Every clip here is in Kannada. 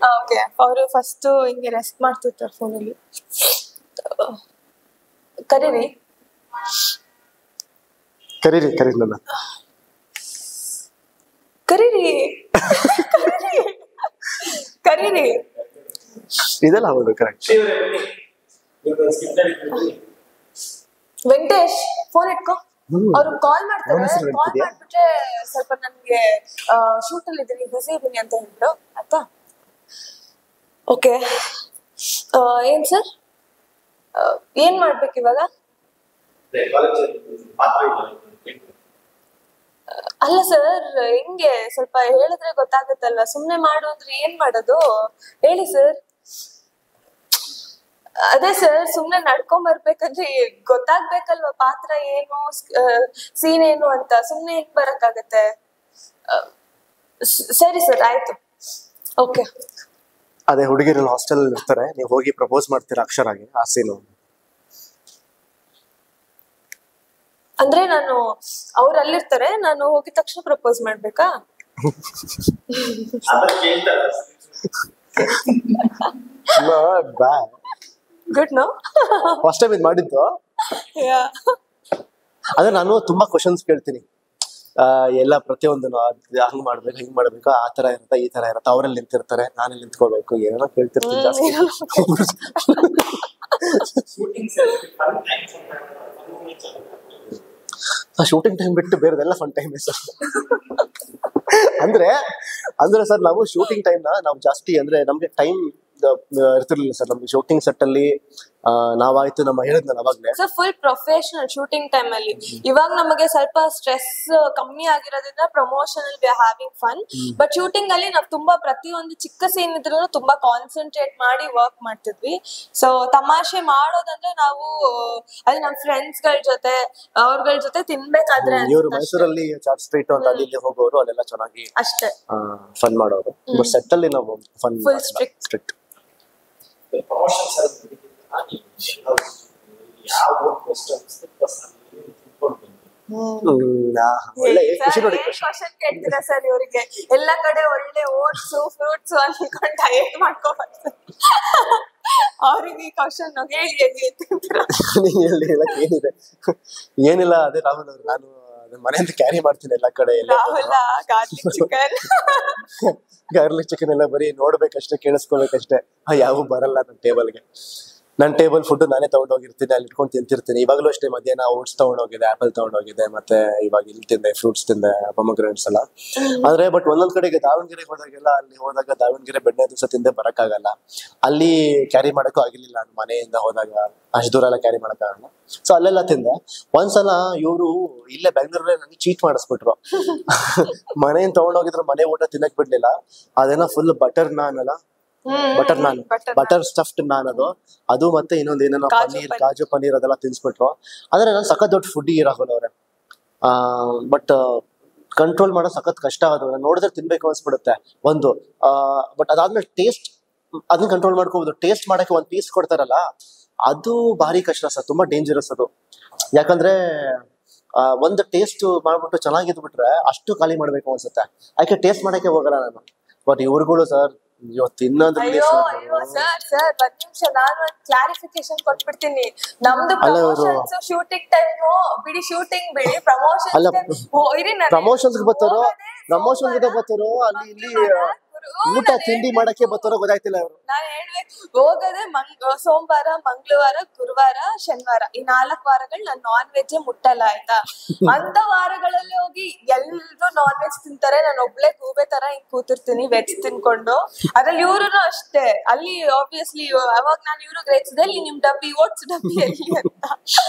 ಓಕೆ, ಅವರು ಫಸ್ಟ್ ಹಿಂಗೆ ರೆಸ್ಟ್ ಮಾಡ್ತಿರ್ತಾರೆ ಫೋನಲ್ಲಿ. ಕರೀರಿ ಕರೀರಿ ನನ್ನ ಕರೀರಿ ಕರೀರಿ. ಇದೆಲ್ಲ ಹೌದು ಕರೆಕ್ಟ್. ವೆಂಕಟೇಶ್ ಫೋನ್ ಇಟ್ಕೋ, ಅವ್ರು ಕಾಲ್ ಮಾಡ್ತಾರೆ. ಕಾಲ್ ಮಾಡ್ಬಿಟ್ರೆ ಸ್ವಲ್ಪ ನನ್ಗೆ ಶೂಟ್ ಅಲ್ಲಿ ಇದ್ದೀನಿ, ಬಿಸಿ ಇದ್ದೀನಿ ಅಂತ ಹೇಳ್ಬಿಡು ಆಯ್ತಾ. ಓಕೆ, ಏನ್ ಸರ್, ಏನ್ ಮಾಡ್ಬೇಕು ಇವಾಗ? ಅಲ್ಲ ಸರ್, ಹೆಂಗೆ ಸ್ವಲ್ಪ ಹೇಳಿದ್ರೆ ಗೊತ್ತಾಗತ್ತಲ್ಲ. ಸುಮ್ನೆ ಮಾಡು ಅಂದ್ರೆ ಏನ್ ಮಾಡೋದು ಹೇಳಿ ಸರ್. ಅದೇ ಸರ್, ಸುಮ್ನೆ ನಡ್ಕೊಂಡ್ ಬರ್ಬೇಕಂದ್ರೆ ಗೊತ್ತಾಗ್ಬೇಕಲ್ವಾ ಪಾತ್ರ ಏನು, ಸೀನ್ ಏನು ಅಂತ. ಸುಮ್ನೆ ಹೆಂಗ್ ಬರಕ್ಕಾಗತ್ತೆ? ಸರಿ ಸರ್, ಆಯ್ತು. ಓಕೆ. ಅದೇ ಹುಡುಗಿರಲ್ಲಿ ಹಾಸ್ಟೆಲ್ ಇರ್ತಾರೆ, ನೀವು ಹೋಗಿ ಪ್ರಪೋಸ್ ಮಾಡ್ತೀರಾ ಅಕ್ಷರಾಗಿ, ಆ ಸೀನು. ಅಂದ್ರೆ ನಾನು ಅವ್ರು ಅಲ್ಲಿರ್ತಾರೆ, ನಾನು ಹೋಗಿದ ತಕ್ಷಣ ಪ್ರಪೋಸ್ ಮಾಡ್ಬೇಕಾ? Good no. ಫಸ್ಟ್ ಟೈಮ್ ಇದು ಮಾಡಿದ್ದು. ಅದೇ ನಾನು ತುಂಬಾ ಕ್ವಶನ್ಸ್ ಕೇಳ್ತೀನಿ ಎಲ್ಲ, ಪ್ರತಿಯೊಂದು ಹಂಗ್ ಮಾಡ್ಬೇಕು ಹಿಂಗ್ ಮಾಡ್ಬೇಕು, ಆ ತರ ಇರುತ್ತೆ ಈ ತರ ಇರುತ್ತೆ. ಅವರಲ್ಲಿ ನಿಂತಿರ್ತಾರೆ, ನಾನಲ್ಲಿ ನಿಂತ್ಕೋಬೇಕು, ಏನೋ ಕೇಳ್ತಿರ್ತೀನಿ ಜಾಸ್ತಿ. ಶೂಟಿಂಗ್ ಟೈಮ್ ಬಿಟ್ಟು ಬೇರೆದೆಲ್ಲ ಫನ್ ಟೈಮ್ ಸರ್. ಅಂದ್ರೆ ಸರ್, ನಾವು ಶೂಟಿಂಗ್ ಟೈಮ್ ನಾವು ಜಾಸ್ತಿ ಅಂದ್ರೆ ನಮ್ಗೆ ಟೈಮ್ ಇರ್ತಿರ್ಲಿಲ್ಲ ಸರ್. ನಮ್ಗೆ ಶೂಟಿಂಗ್ ಸೆಟ್ ಅಲ್ಲಿ ನಾವಾಯ್ತು ನಮ್ಮ ಹೇಳಿದ್ನಲ್ಲ ಅವಾಗ್ಲೇ sir, full professional shooting time ಅಲ್ಲಿ. ಇವಾಗ ನಮಗೆ ಸ್ವಲ್ಪ ಸ್ಟ್ರೆಸ್ ಕಮ್ಮಿ ಆಗಿರೋದ್ರಿಂದ promotion we are having fun. But shooting ಅಲ್ಲಿ ನಾವು ತುಂಬಾ ಪ್ರತಿಯೊಂದು ಚಿಕ್ಕ ಸೀನ್ ಇದ್ರೂ ತುಂಬಾ ಕಾನ್ಸಂಟ್ರೇಟ್ ಮಾಡಿ ವರ್ಕ್ ಮಾಡ್ತಿದ್ವಿ. ಸೊ ತಮಾಷೆ ಮಾಡೋದಂದ್ರೆ ನಾವು ಅಲ್ಲಿ ನಮ್ಮ ಫ್ರೆಂಡ್ಸ್ ಗಳ ಜೊತೆ ಅವ್ರಗಳ ಜೊತೆ ತಿನ್ಬೇಕಾದ್ರೆ. ಇವರು ಮೈಸೂರಲ್ಲಿ ಚಾರ್ಟ್ ಸ್ಟ್ರೀಟ್ ಅಂತ ಅಲ್ಲಿ ಹೋಗೋರು, ಅಲ್ಲೆಲ್ಲ ಚೆನ್ನಾಗಿ ಅಷ್ಟೇ ಫನ್ ಮಾಡೋರು. ಬಟ್ ಸೆಟ್ ಅಲ್ಲಿ ನಾವು ಫನ್ ಫುಲ್ ಸ್ಟ್ರಿಕ್ಟ್. ಕೇಳ್ತೀರಾ ಸರ್ ಇವರಿಗೆ? ಎಲ್ಲ ಕಡೆ ಒಳ್ಳೆ ಓಟ್ಸ್ ಫ್ರೂಟ್ಸ್ ಅನ್ಕೊಂಡು ಡಯಟ್ ಮಾಡ್ಕೋಬಾರ್ದು. ಅವ್ರಿಗೆ ಕ್ವಶನ್ ಏನಿದೆ? ಏನಿಲ್ಲ, ಅದೇ ರಾಹುಲ್ ಅವ್ರು, ನಾನು ಮನೆಯಿಂದ ಕ್ಯಾರಿ ಮಾಡ್ತೀನಿ ಎಲ್ಲ ಕಡೆ. ಗಾರ್ಲಿಕ್ ಚಿಕನ್ ಎಲ್ಲ ಬರೀ ನೋಡ್ಬೇಕಷ್ಟೇ, ಕೇಳಿಸ್ಕೋಬೇಕಷ್ಟೇ, ಯಾವ ಬರಲ್ಲ ನನ್ನ ಟೇಬಲ್ಗೆ. ನನ್ನ ಟೇಬಲ್ ಫುಡ್ ನಾನೇ ತಗೊಂಡೋಗಿರ್ತೀನಿ, ಅಲ್ಲಿ ಇಟ್ಕೊಂಡು ತಿಂತಿರ್ತೀನಿ. ಇವಾಗಲೂ ಅಷ್ಟೇ, ಮಧ್ಯಾಹ್ನ ಓಟ್ಸ್ ತಗೊಂಡೋಗಿದೆ, ಆಪಲ್ ತಗೊಂಡೋಗಿದೆ, ಮತ್ತೆ ಇವಾಗ ಇಲ್ಲಿ ತಿಂದೆ, ಫ್ರೂಟ್ಸ್ ತಿಂದೆ, ಪೊಮೊಗ್ರಾನೇಟ್ಸ್ ಎಲ್ಲ. ಆದ್ರೆ ಬಟ್ ಒಂದೊಂದ್ ಕಡೆಗೆ ದಾವಣಗೆರೆಗೆ ಹೋದಾಗೆಲ್ಲ, ಅಲ್ಲಿ ಹೋದಾಗ ದಾವಣಗೆರೆ ಬೆಣ್ಣೆ ದಿವಸ ತಿಂದೆ ಬರಕ್ಕಾಗಲ್ಲ. ಅಲ್ಲಿ ಕ್ಯಾರಿ ಮಾಡಕ್ಕೂ ಆಗಿರ್ಲಿಲ್ಲ, ನಾನು ಮನೆಯಿಂದ ಹೋದಾಗ ಅಷ್ಟು ದೂರ ಎಲ್ಲ ಕ್ಯಾರಿ ಮಾಡಕ್ಕಾಗಲ್ಲ. ಸೊ ಅಲ್ಲೆಲ್ಲ ತಿಂದೆ. ಒಂದ್ಸಲ ಇವರು ಇಲ್ಲೇ ಬೆಂಗಳೂರಲ್ಲೇ ನನಗೆ ಚೀಟ್ ಮಾಡಿಸ್ಬಿಟ್ರು. ಮನೆಯಿಂದ ತಗೊಂಡೋಗಿದ್ರು, ಮನೆ ಊಟ ತಿನ್ನಕ್ ಬಿಡ್ಲಿಲ್ಲ. ಅದೇನೋ ಫುಲ್ ಬಟರ್ ನಾನ್ ಅಲ್ಲ, ಬಟರ್ ಸ್ಟಫ್ಡ್ ನಾನ್ ಅದು ಮತ್ತೆ ಇನ್ನೊಂದು ಏನೇನೋ ಪನ್ನೀರ್, ಕಾಜು ಪನ್ನೀರ್ ಅದೆಲ್ಲ ತಿನ್ಸ್ಬಿಟ್ರು. ಆದ್ರೆ ನಾನು ಸಖತ್ ದೊಡ್ಡ ಫುಡ್ ರಾಹುಲ್ ಅವ್ರೆ. ಬಟ್ ಕಂಟ್ರೋಲ್ ಮಾಡೋ ಸಖತ್ ಕಷ್ಟ ಆಗೋದು. ನೋಡಿದ್ರೆ ತಿನ್ಬೇಕು ಅನ್ಸ್ಬಿಡುತ್ತೆ ಒಂದು. ಬಟ್ ಅದಾದ್ಮೇಲೆ ಟೇಸ್ಟ್ ಅದನ್ನ ಕಂಟ್ರೋಲ್ ಮಾಡ್ಕೋಬಹುದು. ಟೇಸ್ಟ್ ಮಾಡಕ್ಕೆ ಒಂದ್ ಪೀಸ್ ಕೊಡ್ತಾರಲ್ಲ, ಅದು ಭಾರಿ ಕಷ್ಟ ಸರ್, ತುಂಬಾ ಡೇಂಜರಸ್ ಅದು. ಯಾಕಂದ್ರೆ ಒಂದು ಟೇಸ್ಟ್ ಮಾಡ್ಬಿಟ್ಟು ಚೆನ್ನಾಗಿದ್ಬಿಟ್ರೆ ಅಷ್ಟು ಖಾಲಿ ಮಾಡ್ಬೇಕು ಅನ್ಸುತ್ತೆ. ಯಾಕೆ ಟೇಸ್ಟ್ ಮಾಡಕ್ಕೆ ಹೋಗಲ್ಲ ನಾನು. ಬಟ್ ಇವ್ರುಗಳು ಸರ್ ತಿನ್ನೋದ್ರಲ್ಲಿ ನಾನು ಕ್ಲಾರಿಫಿಕೇಶನ್ ಕೊಟ್ಬಿಡ್ತೀನಿ. ನಮ್ದು ಶೂಟಿಂಗ್ ಟೈಮ್ ಬಿಡಿ, ಶೂಟಿಂಗ್ ಬಿಡಿ, ಪ್ರಮೋಷನ್ಸ್ ಬರ್ತಾರೋ ಅಲ್ಲಿ ಇಲ್ಲಿ ಊಟ ತಿಂಡಿ ಮಾಡಕ್ಕೆ ಬರ್ತಾರೋ ಗೊತ್ತಾಯ್ತಿಲ್ಲ ಅವರು. ನಾನ್ ಹೇಳ್ಬೇಕು, ಹೋಗದೆ ಸೋಮವಾರ, ಮಂಗಳವಾರ, ಗುರುವಾರ, ಶನಿವಾರ, ಈ 4 ವಾರಗಳು ನಾನು ನಾನ್ ವೆಜ್ ಮುಟ್ಟಲ್ಲ ಆಯ್ತಾ. ಅಂತ ವಾರಗಳಲ್ಲಿ ಹೋಗಿ ಎಲ್ರು ನಾನ್ ವೆಜ್ ತಿಂತಾರೆ, ನಾನು ಒಬ್ಳೆ ಗೂಬೆ ತರ ಹಿಂಗ್ ಕೂತಿರ್ತೀನಿ ವೆಜ್ ತಿನ್ಕೊಂಡು. ಅದ್ರಲ್ಲಿ ಇವ್ರು ಅಷ್ಟೇ. ಅಲ್ಲಿ ಆಬ್ವಿಯಸ್ಲಿ ಅವಾಗ ನಾನು ಇವ್ರಿಗೆ ರೇಚಿದೆ, ಇಲ್ಲಿ ನಿಮ್ ಡಬ್ಬಿ ಓಟ್ಸ್ ಡಬ್ಬಿ ಎಲ್ಲಿ ಅಂತ.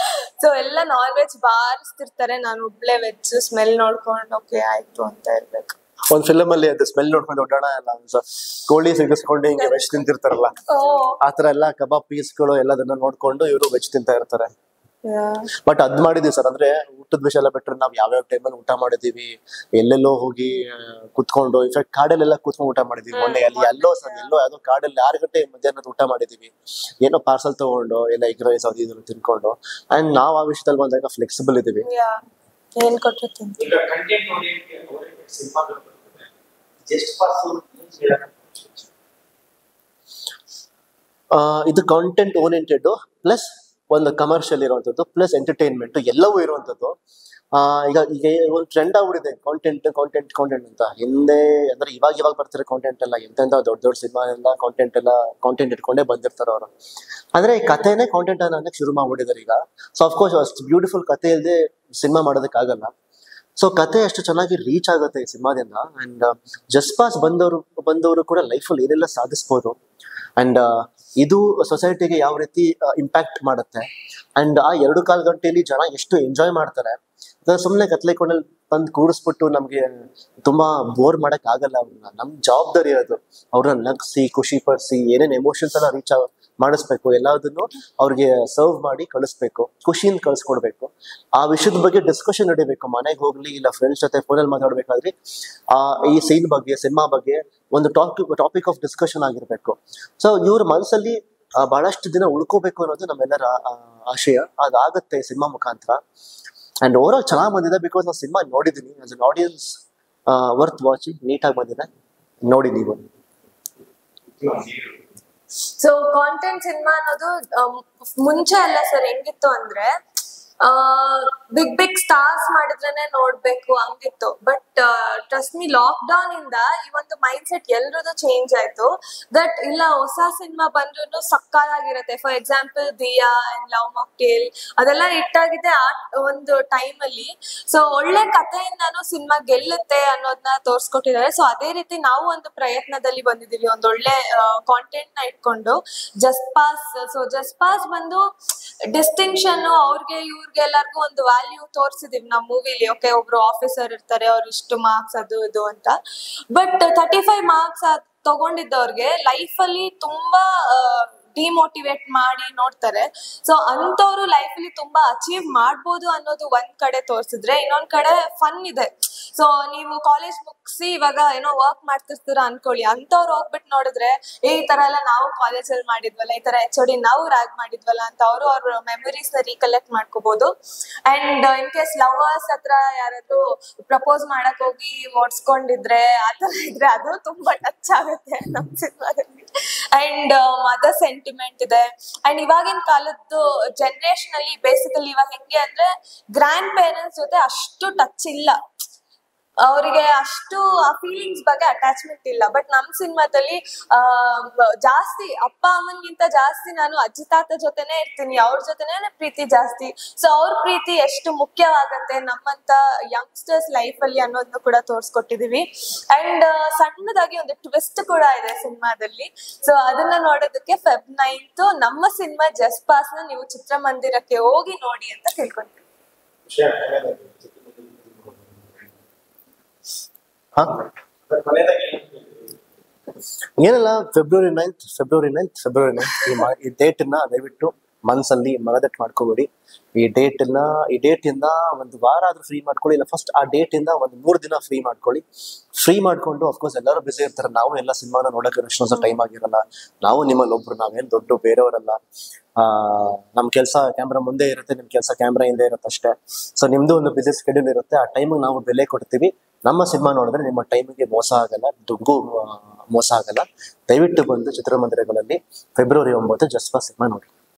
ಸೊ ಎಲ್ಲ ನಾನ್ ವೆಜ್ ಬಾರಿಸ್ತಿರ್ತಾರೆ, ನಾನು ಒಬ್ಳೆ ವೆಜ್ ಸ್ಮೆಲ್ ನೋಡ್ಕೊಂಡು ಓಕೆ ಆಯ್ತು ಅಂತ ಇರ್ಬೇಕು. ಒಂದ್ ಫಿಲಮ್ ಅಲ್ಲಿ ಅದು ಸ್ಮೆಲ್ ನೋಡ್ಕೊಂಡು ಓಡೋಣ ಎಲ್ಲ, ಕೋಳಿ ಸಿಗಿಸ್ಕೊಂಡು ಹಿಂಗೆ ವೆಜ್ ತಿಂತಿರ್ತಾರಲ್ಲ, ಆತರ ಎಲ್ಲ ಕಬಾಬ್ ಪೀಸ್ಗಳು ಎಲ್ಲದನ್ನ ನೋಡ್ಕೊಂಡು ಇವರು ವೆಜ್ ತಿಂತಾ ಇರ್ತಾರೆ. ಬಟ್ ಅದ್ ಮಾಡಿದೀವಿ ಸರ್. ಅಂದ್ರೆ ಊಟದ ವಿಷಯ ಎಲ್ಲ ಬಿಟ್ರೆ ನಾವ್ ಯಾವ್ಯಾವ ಟೈಮಲ್ಲಿ ಊಟ ಮಾಡಿದೀವಿ, ಎಲ್ಲೆಲ್ಲೋ ಹೋಗಿ ಕುತ್ಕೊಂಡು, ಇನ್ಫ್ಯಾಕ್ಟ್ ಕಾಡಲ್ಲೆಲ್ಲ ಕುತ್ಕೊಂಡು ಊಟ ಮಾಡಿದೀವಿ. ಮೊನ್ನೆ ಅಲ್ಲಿ ಎಲ್ಲೋ ಯಾವ್ದೋ ಕಾಡಲ್ಲಿ 6 ಗಂಟೆ ಮಧ್ಯಾಹ್ನದ ಊಟ ಮಾಡಿದೀವಿ. ಏನೋ ಪಾರ್ಸಲ್ ತಗೊಂಡು ಎಲ್ಲ ಎಗ್ ರೈಸ್ ಅದು ಇದನ್ನು ತಿನ್ಕೊಂಡು. ಅಂಡ್ ನಾವ್ ಆ ವಿಷಯದಲ್ಲಿ ಬಂದಾಗ ಫ್ಲೆಕ್ಸಿಬಲ್ ಇದೀವಿ. ಇದು ಕಾಂಟೆಂಟ್ ಓರಿಯೆಂಟೆಡ್ ಪ್ಲಸ್ ಒಂದು ಕಮರ್ಷಿಯಲ್ ಇರುವಂತದ್ದು ಪ್ಲಸ್ ಎಂಟರ್ಟೈನ್ಮೆಂಟ್ ಎಲ್ಲವೂ ಇರುವಂತದ್ದು. ಈಗ ಈಗ ಒಂದು ಟ್ರೆಂಡ್ ಆಗ್ಬಿಟ್ಟಿದೆ ಕಾಂಟೆಂಟ್ ಕಾಂಟೆಂಟ್ ಕಾಂಟೆಂಟ್ ಅಂತ. ಹಿಂದೆ ಅಂದ್ರೆ ಇವಾಗ ಬರ್ತಿರೋ ಕಾಂಟೆಂಟ್ ಎಲ್ಲ ಎಂತೆಂತ ದೊಡ್ಡ ದೊಡ್ಡ ಸಿನಿಮಾ ಎಲ್ಲ ಕಾಂಟೆಂಟ್ ಇಟ್ಕೊಂಡೇ ಬಂದಿರ್ತಾರೆ ಅವರು. ಆದ್ರೆ ಈ ಕಥೆನೇ ಕಾಂಟೆಂಟ್ ಅನ್ನೋದಕ್ಕೆ ಶುರು ಮಾಡ್ಬಿಟ್ಟಿದ್ದಾರೆ ಈಗ. ಸೊ ಅಫ್ಕೋರ್ಸ್ ಅಷ್ಟು ಬ್ಯೂಟಿಫುಲ್ ಕಥೆ ಇಲ್ಲದೆ ಸಿನಿಮಾ ಮಾಡೋದಕ್ಕಾಗಲ್ಲ. ಸೊ ಕತೆ ಅಷ್ಟು ಚೆನ್ನಾಗಿ ರೀಚ್ ಆಗುತ್ತೆ ಈ ಸಿನಿಮಾದಿಂದ. ಅಂಡ್ ಜಸ್ಟ್ ಪಾಸ್ ಬಂದವರು ಕೂಡ ಲೈಫಲ್ಲಿ ಏನೆಲ್ಲ ಸಾಧಿಸ್ಬೋದು. ಅಂಡ್ ಇದು ಸೊಸೈಟಿಗೆ ಯಾವ ರೀತಿ ಇಂಪ್ಯಾಕ್ಟ್ ಮಾಡುತ್ತೆ. ಅಂಡ್ ಆ 2 ಗಂಟೆಯಲ್ಲಿ ಜನ ಎಷ್ಟು ಎಂಜಾಯ್ ಮಾಡ್ತಾರೆ. ಸುಮ್ಮನೆ ಕತ್ಲೆಕೊಂಡಲ್ಲಿ ಬಂದು ಕೂರಿಸ್ಬಿಟ್ಟು ನಮ್ಗೆ ತುಂಬಾ ಬೋರ್ ಮಾಡಕ್ ಆಗಲ್ಲ. ಅವ್ರನ್ನ ನಮ್ ಜವಾಬ್ದಾರಿ ಅದು. ಅವ್ರನ್ನ ನಗ್ಸಿ ಖುಷಿ ಪಡಿಸಿ ಏನೇನ್ ಎಮೋಷನ್ಸ್ ಎಲ್ಲ ರೀಚ್ ಮಾಡಿಸ್ಬೇಕು. ಎಲ್ಲದನ್ನು ಅವ್ರಿಗೆ ಸರ್ವ್ ಮಾಡಿ ಕಳಿಸ್ಬೇಕು, ಖುಷಿಯಿಂದ ಕಳಿಸ್ಕೊಡ್ಬೇಕು. ಆ ವಿಷಯದ ಬಗ್ಗೆ ಡಿಸ್ಕಷನ್ ನಡಿಬೇಕು. ಮನೆಗೆ ಹೋಗ್ಲಿ ಇಲ್ಲ ಫ್ರೆಂಡ್ಸ್ ಜೊತೆ ಫೋನಲ್ಲಿ ಮಾತಾಡ್ಬೇಕಾದ್ರೆ ಈ ಸೀನ್ ಬಗ್ಗೆ ಸಿನಿಮಾ ಬಗ್ಗೆ ಒಂದು ಟಾಪಿಕ್ ಆಫ್ ಡಿಸ್ಕಷನ್ ಆಗಿರ್ಬೇಕು. ಸೊ ಇವ್ರ ಮನಸ್ಸಲ್ಲಿ ಬಹಳಷ್ಟು ದಿನ ಉಳ್ಕೋಬೇಕು ಅನ್ನೋದು ನಮ್ಮೆಲ್ಲರ ಆಶಯ. ಅದಾಗತ್ತೆ ಸಿನಿಮಾ ಮುಖಾಂತರ. ಅಂಡ್ ಓವರ್ ಆಲ್ ಚೆನ್ನಾಗಿ ಬಂದಿದೆ. ಬಿಕಾಸ್ ನಾವು ಸಿನಿಮಾ ನೋಡಿದೀನಿ. As an audience worth watching. ನೀಟಾಗಿ ಬಂದಿದೆ, ನೋಡಿ ನೀವು. ಸೊ ಕಾಂಟೆಂಟ್ ಸಿನಿಮಾ ಅನ್ನೋದು ಮುಂಚೆ ಅಲ್ಲ ಸರ್, ಹೆಂಗಿತ್ತು ಅಂದ್ರೆ ಬಿಗ್ ಸ್ಟಾರ್ಸ್ ಮಾಡಿದ್ರೇನೆ ನೋಡ್ಬೇಕು ಹಂಗಿತ್ತು. But trust me, lockdown ಇಂದ ಈ ಒಂದು ಮೈಂಡ್ ಸೆಟ್ ಎಲ್ರದ್ದು ಚೇಂಜ್ ಆಯ್ತು. ದಟ್ ಇಲ್ಲ, ಹೊಸ ಸಿನಿಮಾ ಬಂದ್ರು ಸಕ್ಕತ್ತಾಗಿರತ್ತೆ. For example Dia and Love Mocktail ಅದೆಲ್ಲ ಇಟ್ಟಾಗಿದೆ ಆ ಒಂದು ಟೈಮ್ ಅಲ್ಲಿ. ಸೊ ಒಳ್ಳೆ ಕಥೆಯಿಂದಾನು ಸಿನಿಮಾ ಗೆಲ್ಲುತ್ತೆ ಅನ್ನೋದನ್ನ ತೋರ್ಸ್ಕೊಟ್ಟಿದ್ದಾರೆ. ಸೊ ಅದೇ ರೀತಿ ನಾವು ಒಂದು ಪ್ರಯತ್ನದಲ್ಲಿ ಬಂದಿದೀವಿ, ಒಂದು ಒಳ್ಳೆ ಕಾಂಟೆಂಟ್ ನ ಇಟ್ಕೊಂಡು. ಜಸ್ಟ್ ಪಾಸ್ ಬಂದು ಡಿಸ್ಟಿಂಕ್ಷನ್ ಅವ್ರಿಗೆ ಇವ್ರಿಗೆ ಎಲ್ಲರಿಗೂ ಒಂದು ವ್ಯಾಲ್ಯೂ ತೋರ್ಸಿದೀವಿ ನಾವು ಮೂವಿಲಿ. ಓಕೆ, ಒಬ್ರು ಆಫೀಸರ್ ಇರ್ತಾರೆ, ಅವ್ರು ಇಷ್ಟು ಮಾರ್ಕ್ಸ್ ಅದು ಇದು ಅಂತ. ಬಟ್ 35 ಮಾರ್ಕ್ಸ್ ತಗೊಂಡಿದ್ದವ್ರಿಗೆ ಲೈಫ್ ಅಲ್ಲಿ ತುಂಬಾ ಡಿಮೋಟಿವೇಟ್ ಮಾಡಿ ನೋಡ್ತಾರೆ. ಸೊ ಅಂತವ್ರು ಲೈಫ್ ಅಲ್ಲಿ ತುಂಬಾ ಅಚೀವ್ ಮಾಡ್ಬೋದು ಅನ್ನೋದು ಒಂದ್ ಕಡೆ ತೋರ್ಸಿದ್ರೆ, ಇನ್ನೊಂದ್ ಕಡೆ ಫನ್ ಇದೆ. ಸೊ ನೀವು ಕಾಲೇಜ್ ಮುಗಿಸಿ ಇವಾಗ ಏನೋ ವರ್ಕ್ ಮಾಡ್ತಿರ್ತೀರಾ ಅನ್ಕೊಳ್ಳಿ, ಅಂತವ್ರು ಹೋಗ್ಬಿಟ್ಟು ನೋಡಿದ್ರೆ ಈ ತರ ಎಲ್ಲ ನಾವು ಕಾಲೇಜಲ್ಲಿ ಮಾಡಿದ್ವಲ್ಲ, ಈ ತರ HOD ನಾವು ರ್ಯಾಗ್ ಮಾಡಿದ್ವಲ್ಲ ಅಂತ ಅವ್ರ ಮೆಮೊರೀಸ್ ನ ರೀಕಲೆಕ್ಟ್ ಮಾಡ್ಕೋಬಹುದು. ಅಂಡ್ ಇನ್ ಕೇಸ್ ಲವರ್ಸ್ ಹತ್ರ ಯಾರಾದ್ರೂ ಪ್ರಪೋಸ್ ಮಾಡಕ್ ಹೋಗಿ ಓಡಿಸ್ಕೊಂಡಿದ್ರೆ ಆತರ ಇದ್ರೆ ಅದು ತುಂಬಾ ಟಚ್ ಆಗುತ್ತೆ ನಮ್ ಸಿನಿಮಾದಲ್ಲಿ. ಅಂಡ್ ಮದರ್ ಸೆಂಟಿಮೆಂಟ್ ಇದೆ. ಅಂಡ್ ಇವಾಗಿನ ಕಾಲದ್ದು ಜನರೇಷನ್ ಅಲ್ಲಿ ಬೇಸಿಕಲಿ ಇವಾಗ ಹೆಂಗೆ ಅಂದ್ರೆ ಗ್ರ್ಯಾಂಡ್ ಪೇರೆಂಟ್ಸ್ ಜೊತೆ ಅಷ್ಟು ಟಚ್ ಇಲ್ಲ, ಅವರಿಗೆ ಅಷ್ಟು ಆ ಫೀಲಿಂಗ್ಸ್ ಬಗ್ಗೆ ಅಟ್ಯಾಚ್ಮೆಂಟ್ ಇಲ್ಲ. ಬಟ್ ನಮ್ ಸಿನಿಮಾದಲ್ಲಿ ಜಾಸ್ತಿ ಅಪ್ಪ ಅಮ್ಮನ್ಗಿಂತ ಜಾಸ್ತಿ ನಾನು ಅಜ್ಜಿ ತಾತ ಜೊತೆನೆ ಇರ್ತೀನಿ, ಅವ್ರ ಜೊತೆನೆ ಪ್ರೀತಿ ಜಾಸ್ತಿ. ಸೊ ಅವ್ರ ಪ್ರೀತಿ ಎಷ್ಟು ಮುಖ್ಯವಾಗತ್ತೆ ನಮ್ಮಂತ ಯಂಗ್ಸ್ಟರ್ಸ್ ಲೈಫ್ ಅಲ್ಲಿ ಅನ್ನೋದನ್ನ ಕೂಡ ತೋರ್ಸ್ಕೊಟ್ಟಿದೀವಿ. ಅಂಡ್ ಸಣ್ಣದಾಗಿ ಒಂದು ಟ್ವಿಸ್ಟ್ ಕೂಡ ಇದೆ ಸಿನಿಮಾದಲ್ಲಿ. ಸೊ ಅದನ್ನ ನೋಡೋದಕ್ಕೆ Feb 9th ನಮ್ಮ ಸಿನಿಮಾ ಜಸ್ಟ್ ಪಾಸ್ ನ ನೀವು ಚಿತ್ರಮಂದಿರಕ್ಕೆ ಹೋಗಿ ನೋಡಿ ಅಂತ ಕೇಳ್ಕೊಂತೀವಿ. ಏನಲ್ಲ, ಫೆಬ್ರವರಿ 9th ಈ ಡೇಟ್ ನ ದಯವಿಟ್ಟು ಮನಸ್ಸಲ್ಲಿ ಮನದಟ್ಟು ಮಾಡ್ಕೋಬೇಡಿ. ಈ ಡೇಟ್ ಇಂದ ಒಂದು ವಾರ ಆದ್ರೂ ಫ್ರೀ ಮಾಡ್ಕೊಳ್ಳಿ, ಇಲ್ಲ ಫಸ್ಟ್ ಆ ಡೇಟ್ ಇಂದ ಒಂದು 3 ದಿನ ಫ್ರೀ ಮಾಡ್ಕೊಳ್ಳಿ. ಫ್ರೀ ಮಾಡ್ಕೊಂಡು ಅಫ್ಕೋರ್ಸ್ ಎಲ್ಲರೂ ಬಿಸಿ ಇರ್ತಾರೆ. ನಾವು ಎಲ್ಲ ಸಿನಿಮಾನ ನೋಡಕ್ಕೆ ಎಷ್ಟೊಂದ್ಸ ಟೈಮ್ ಆಗಿರಲ್ಲ. ನಾವು ನಿಮ್ಮಲ್ಲಿ ಒಬ್ರು, ನಾವೇನ್ ದೊಡ್ಡ ಬೇರೆಯವರಲ್ಲ. ನಮ್ ಕೆಲಸ ಕ್ಯಾಮ್ರಾ ಮುಂದೆ ಇರುತ್ತೆ, ನಿಮ್ ಕೆಲಸ ಕ್ಯಾಮ್ರಾ ಹಿಂದೆ ಇರುತ್ತೆ ಅಷ್ಟೇ. ಸೊ ನಿಮ್ದು ಒಂದು ಬಿಸಿ ಸ್ಕೆಡ್ಯೂಲ್ ಇರುತ್ತೆ. ಆ ಟೈಮಿಗೆ ನಾವು ಬೆಲೆ ಕೊಡ್ತೀವಿ. ನಮ್ಮ ಸಿನಿಮಾ ನೋಡಿದ್ರೆ ನಿಮ್ಮ ಟೈಮಿಗೆ ಮೋಸ ಆಗಲ್ಲ, ದುಡ್ಡು ಮೋಸ ಆಗಲ್ಲ. ದಯವಿಟ್ಟು ಬಂದು ಚಿತ್ರಮಂದಿರಗಳಲ್ಲಿ ಫೆಬ್ರವರಿ 9 ಜಸ್ಟ್ ಪಾಸ್ ಸಿನಿಮಾ ನೋಡಿ.